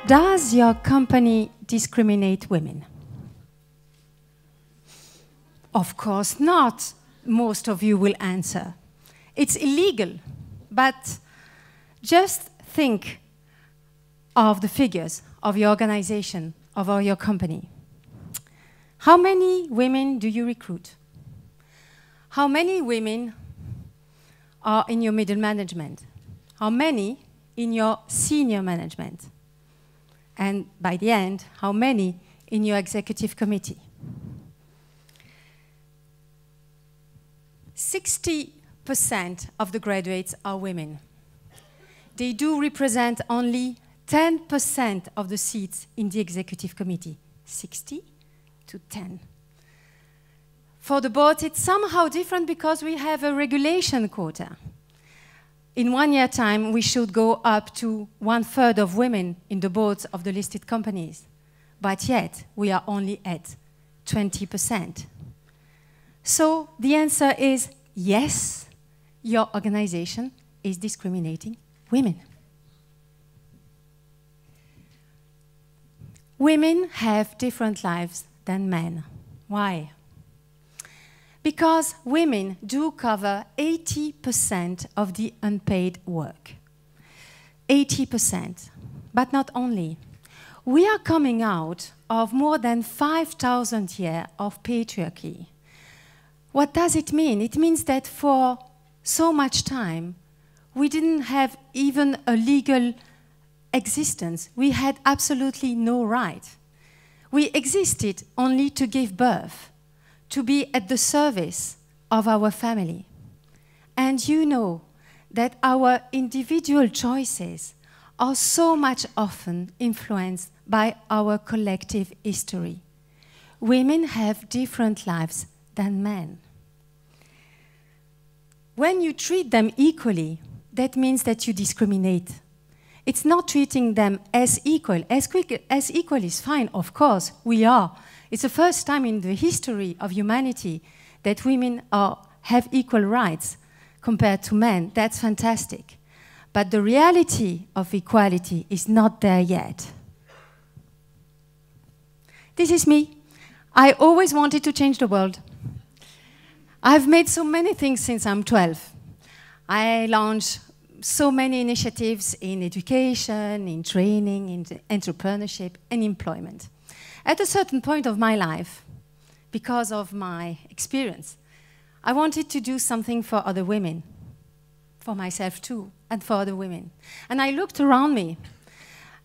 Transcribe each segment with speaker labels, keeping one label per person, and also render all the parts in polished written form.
Speaker 1: Does your company discriminate women? Of course not, most of you will answer. It's illegal, but just think of the figures of your organization, of your company. How many women do you recruit? How many women are in your middle management? How many in your senior management? And by the end, how many in your executive committee? 60% of the graduates are women. They do represent only 10% of the seats in the executive committee. 60 to 10. For the board, it's somehow different because we have a regulation quota. In 1 year time, we should go up to 1/3 of women in the boards of the listed companies. But yet, we are only at 20%. So the answer is yes, your organization is discriminating women. Women have different lives than men. Why? Because women do cover 80% of the unpaid work. 80%. But not only. We are coming out of more than 5,000 years of patriarchy. What does it mean? It means that for so much time, we didn't have even a legal existence. We had absolutely no right. We existed only to give birth, to be at the service of our family. And you know that our individual choices are so much often influenced by our collective history. Women have different lives than men. When you treat them equally, that means that you discriminate. It's not treating them as equal. As equal is fine, of course, we are. It's the first time in the history of humanity that women have equal rights compared to men. That's fantastic. But the reality of equality is not there yet. This is me. I always wanted to change the world. I've made so many things since I'm 12. I launched so many initiatives in education, in training, in entrepreneurship, and employment. At a certain point of my life, because of my experience, I wanted to do something for other women, for myself too, and for other women. And I looked around me,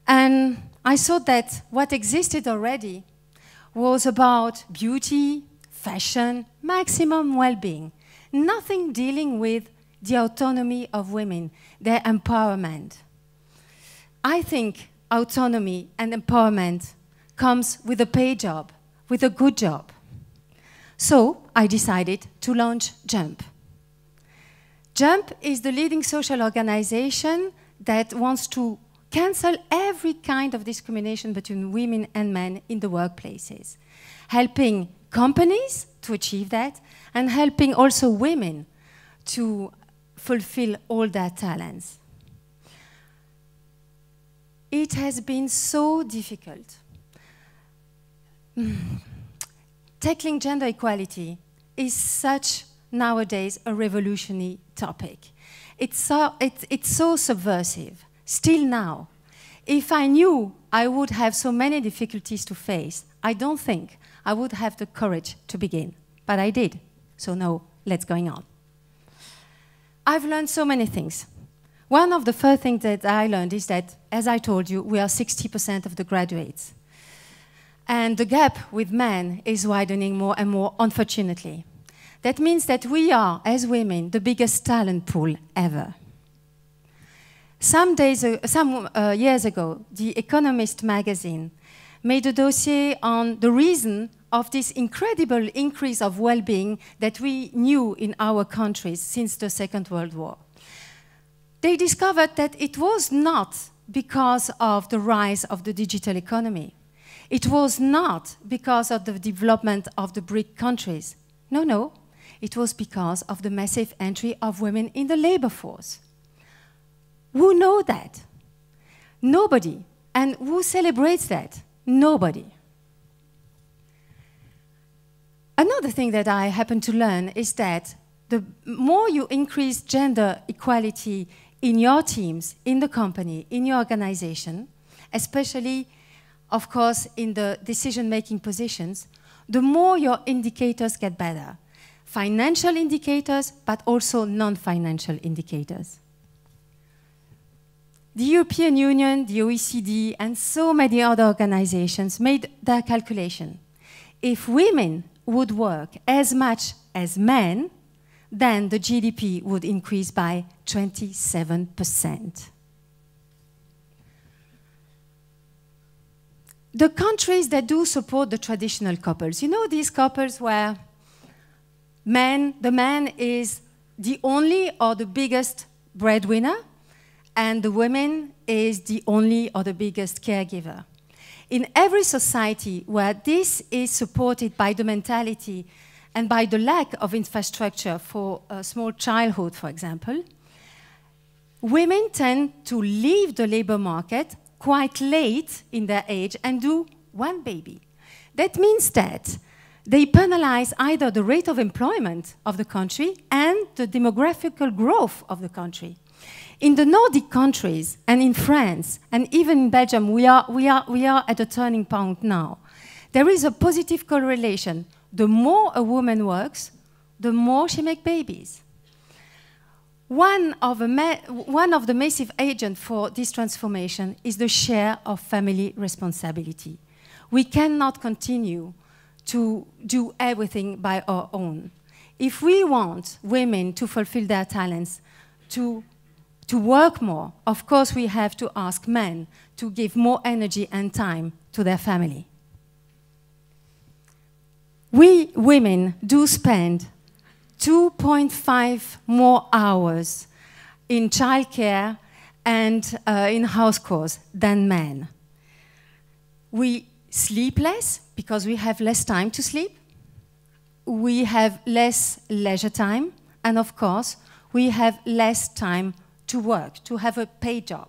Speaker 1: and I saw that what existed already was about beauty, fashion, maximum well-being, nothing dealing with the autonomy of women, their empowerment. I think autonomy and empowerment comes with a paid job, with a good job. So I decided to launch JUMP. JUMP is the leading social organization that wants to cancel every kind of discrimination between women and men in the workplaces, helping companies to achieve that and helping also women to fulfill all their talents. It has been so difficult. Tackling gender equality is such, nowadays, a revolutionary topic. It's so subversive, still now. If I knew I would have so many difficulties to face, I don't think I would have the courage to begin. But I did. So now, let's go on. I've learned so many things. One of the first things that I learned is that, as I told you, we are 60% of the graduates. And the gap with men is widening more and more, unfortunately. That means that we are, as women, the biggest talent pool ever. Some years ago, The Economist magazine made a dossier on the reason of this incredible increase of well-being that we knew in our countries since the Second World War. They discovered that it was not because of the rise of the digital economy. It was not because of the development of the BRIC countries. No, no. It was because of the massive entry of women in the labor force. Who know that? Nobody. And who celebrates that? Nobody. Another thing that I happen to learn is that the more you increase gender equality in your teams, in the company, in your organization, especially, of course, in the decision-making positions, the more your indicators get better. Financial indicators, but also non-financial indicators. The European Union, the OECD, and so many other organizations made their calculation. If women would work as much as men, then the GDP would increase by 27%. The countries that do support the traditional couples, you know these couples where the man is the only or the biggest breadwinner, and the woman is the only or the biggest caregiver. In every society where this is supported by the mentality and by the lack of infrastructure for a small childhood, for example, women tend to leave the labor market quite late in their age and do one baby. That means that they penalize either the rate of employment of the country and the demographical growth of the country. In the Nordic countries and in France and even in Belgium, we are at a turning point now. There is a positive correlation. The more a woman works, the more she makes babies. One of the massive agents for this transformation is the share of family responsibility. We cannot continue to do everything by our own. If we want women to fulfill their talents, to work more, of course we have to ask men to give more energy and time to their family. We women do spend 2.5 more hours in childcare and in house chores than men. We sleep less because we have less time to sleep. We have less leisure time, and of course, we have less time to work, to have a paid job.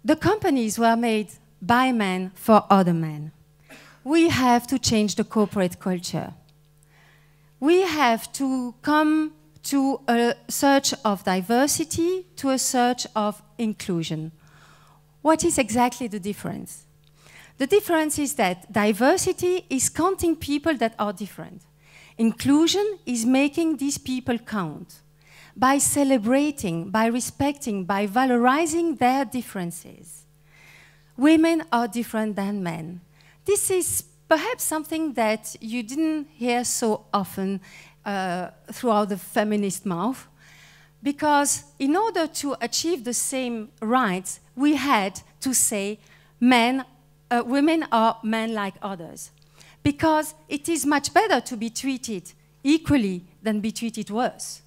Speaker 1: The companies were made by men for other men. We have to change the corporate culture. We have to come to a search of diversity, to a search of inclusion. What is exactly the difference? The difference is that diversity is counting people that are different. Inclusion is making these people count by celebrating, by respecting, by valorizing their differences. Women are different than men. This is perhaps something that you didn't hear so often throughout the feminist mouth, because in order to achieve the same rights, we had to say women are men like others, because it is much better to be treated equally than be treated worse.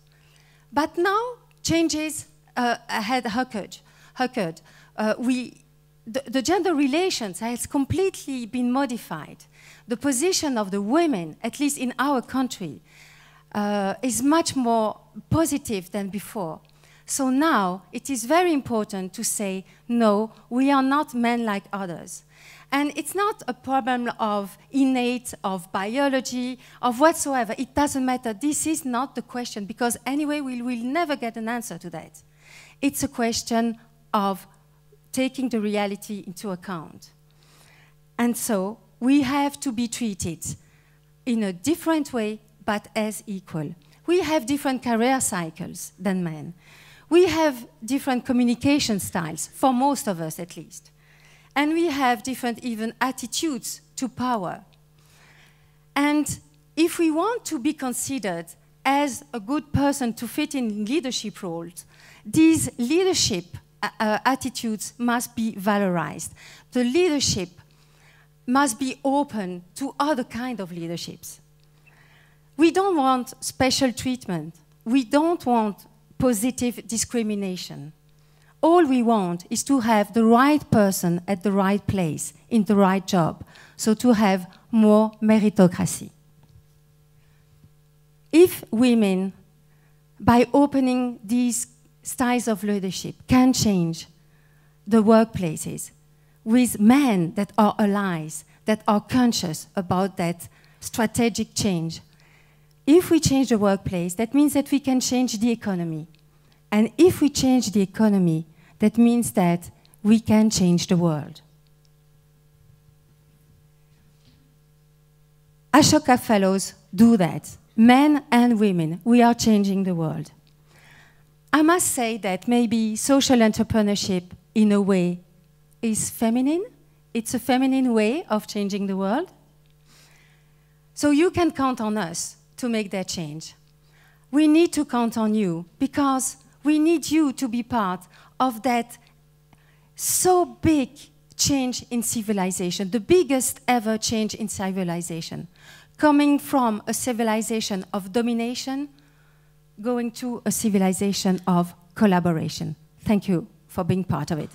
Speaker 1: But now changes had occurred. The gender relations has completely been modified. The position of the women, at least in our country, is much more positive than before. So now it is very important to say, no, we are not men like others. And it's not a problem of innate, of biology, of whatsoever. It doesn't matter. This is not the question, because anyway, we will never get an answer to that. It's a question of taking the reality into account. And so we have to be treated in a different way, but as equal. We have different career cycles than men. We have different communication styles, for most of us at least. And we have different even attitudes to power. And if we want to be considered as a good person to fit in leadership roles, these leadership attitudes must be valorized. The leadership must be open to other kinds of leaderships. We don't want special treatment. We don't want positive discrimination. All we want is to have the right person at the right place, in the right job, so to have more meritocracy. If women, by opening these styles of leadership can change the workplaces with men that are allies, that are conscious about that strategic change. If we change the workplace, that means that we can change the economy. And if we change the economy, that means that we can change the world. Ashoka Fellows do that. Men and women, we are changing the world. I must say that maybe social entrepreneurship, in a way, is feminine. It's a feminine way of changing the world. So you can count on us to make that change. We need to count on you because we need you to be part of that so big change in civilization, the biggest ever change in civilization, coming from a civilization of domination, going to a civilization of collaboration. Thank you for being part of it.